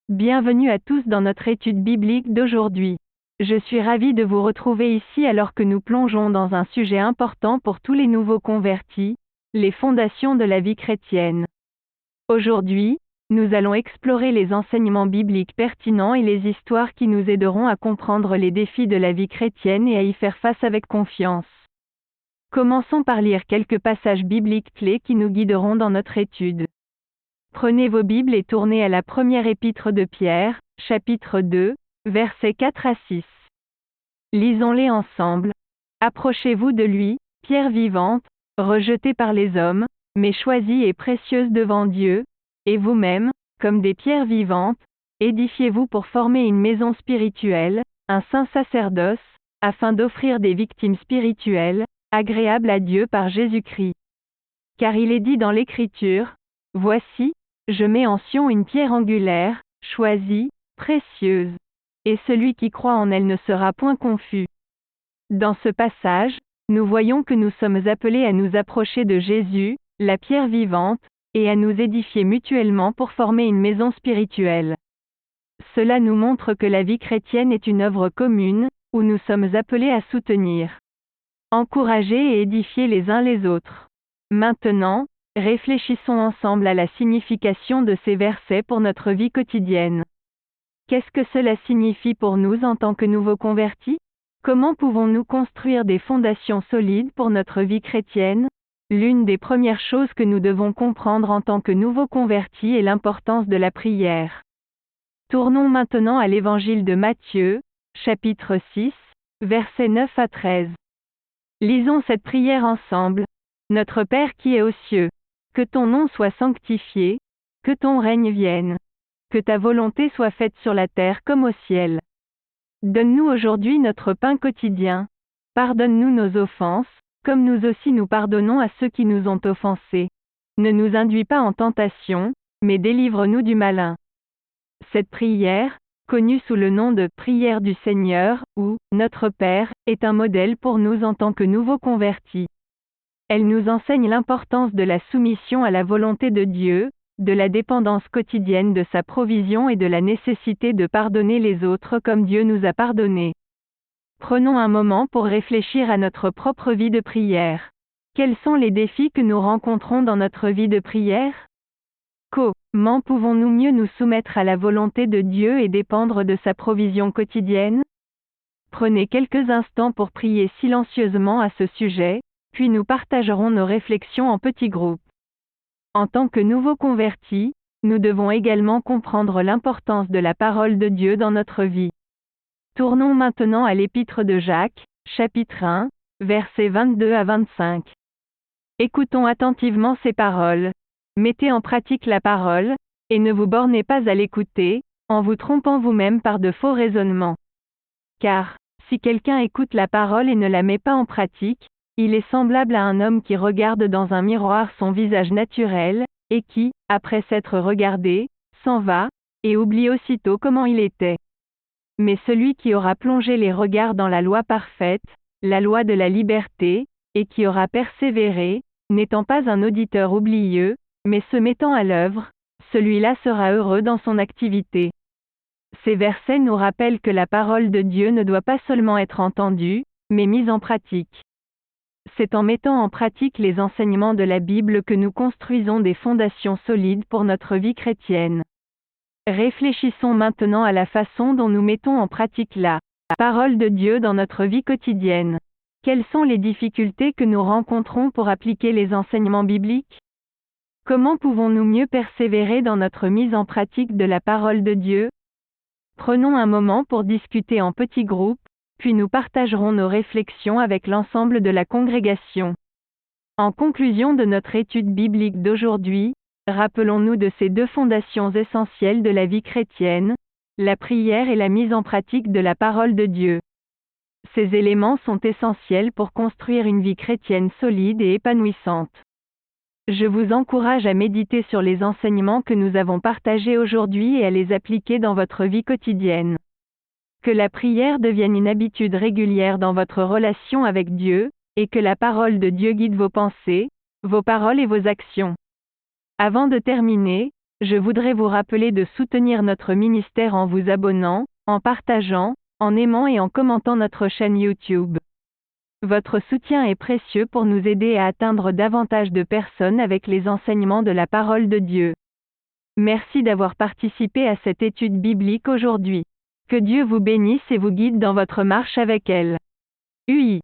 Bienvenue à tous dans notre étude biblique d'aujourd'hui. Je suis ravie de vous retrouver ici alors que nous plongeons dans un sujet important pour tous les nouveaux convertis, les fondations de la vie chrétienne. Aujourd'hui, nous allons explorer les enseignements bibliques pertinents et les histoires qui nous aideront à comprendre les défis de la vie chrétienne et à y faire face avec confiance. Commençons par lire quelques passages bibliques clés qui nous guideront dans notre étude. Prenez vos Bibles et tournez à la première épître de Pierre, chapitre 2, versets 4 à 6. Lisons-les ensemble. Approchez-vous de lui, pierre vivante, rejetée par les hommes, mais choisie et précieuse devant Dieu, et vous-même, comme des pierres vivantes, édifiez-vous pour former une maison spirituelle, un saint sacerdoce, afin d'offrir des victimes spirituelles, agréables à Dieu par Jésus-Christ. Car il est dit dans l'Écriture, « Voici, je mets en Sion une pierre angulaire, choisie, précieuse, et celui qui croit en elle ne sera point confus. » Dans ce passage, nous voyons que nous sommes appelés à nous approcher de Jésus, la pierre vivante, et à nous édifier mutuellement pour former une maison spirituelle. Cela nous montre que la vie chrétienne est une œuvre commune, où nous sommes appelés à soutenir, encourager et édifier les uns les autres. Maintenant, réfléchissons ensemble à la signification de ces versets pour notre vie quotidienne. Qu'est-ce que cela signifie pour nous en tant que nouveaux convertis? Comment pouvons-nous construire des fondations solides pour notre vie chrétienne? L'une des premières choses que nous devons comprendre en tant que nouveaux convertis est l'importance de la prière. Tournons maintenant à l'Évangile de Matthieu, chapitre 6, versets 9 à 13. Lisons cette prière ensemble. Notre Père qui es aux cieux, que ton nom soit sanctifié, que ton règne vienne, que ta volonté soit faite sur la terre comme au ciel. Donne-nous aujourd'hui notre pain quotidien. Pardonne-nous nos offenses, comme nous aussi nous pardonnons à ceux qui nous ont offensés. Ne nous induis pas en tentation, mais délivre-nous du malin. Cette prière, connue sous le nom de prière du Seigneur ou Notre Père, est un modèle pour nous en tant que nouveaux convertis. Elle nous enseigne l'importance de la soumission à la volonté de Dieu, de la dépendance quotidienne de sa provision et de la nécessité de pardonner les autres comme Dieu nous a pardonnés. Prenons un moment pour réfléchir à notre propre vie de prière. Quels sont les défis que nous rencontrons dans notre vie de prière? Comment pouvons-nous mieux nous soumettre à la volonté de Dieu et dépendre de sa provision quotidienne? Prenez quelques instants pour prier silencieusement à ce sujet, puis nous partagerons nos réflexions en petits groupes. En tant que nouveaux convertis, nous devons également comprendre l'importance de la parole de Dieu dans notre vie. Tournons maintenant à l'Épître de Jacques, chapitre 1, versets 22 à 25. Écoutons attentivement ces paroles. Mettez en pratique la parole, et ne vous bornez pas à l'écouter, en vous trompant vous-même par de faux raisonnements. Car, si quelqu'un écoute la parole et ne la met pas en pratique, il est semblable à un homme qui regarde dans un miroir son visage naturel, et qui, après s'être regardé, s'en va, et oublie aussitôt comment il était. Mais celui qui aura plongé les regards dans la loi parfaite, la loi de la liberté, et qui aura persévéré, n'étant pas un auditeur oublieux, mais se mettant à l'œuvre, celui-là sera heureux dans son activité. Ces versets nous rappellent que la parole de Dieu ne doit pas seulement être entendue, mais mise en pratique. C'est en mettant en pratique les enseignements de la Bible que nous construisons des fondations solides pour notre vie chrétienne. Réfléchissons maintenant à la façon dont nous mettons en pratique la parole de Dieu dans notre vie quotidienne. Quelles sont les difficultés que nous rencontrons pour appliquer les enseignements bibliques? Comment pouvons-nous mieux persévérer dans notre mise en pratique de la parole de Dieu? Prenons un moment pour discuter en petits groupes, puis nous partagerons nos réflexions avec l'ensemble de la congrégation. En conclusion de notre étude biblique d'aujourd'hui, rappelons-nous de ces deux fondations essentielles de la vie chrétienne, la prière et la mise en pratique de la parole de Dieu. Ces éléments sont essentiels pour construire une vie chrétienne solide et épanouissante. Je vous encourage à méditer sur les enseignements que nous avons partagés aujourd'hui et à les appliquer dans votre vie quotidienne. Que la prière devienne une habitude régulière dans votre relation avec Dieu, et que la parole de Dieu guide vos pensées, vos paroles et vos actions. Avant de terminer, Je voudrais vous rappeler de soutenir notre ministère en vous abonnant, en partageant, en aimant et en commentant notre chaîne YouTube. Votre soutien est précieux pour nous aider à atteindre davantage de personnes avec les enseignements de la parole de Dieu. Merci d'avoir participé à cette étude biblique aujourd'hui. Que Dieu vous bénisse et vous guide dans votre marche avec elle. UI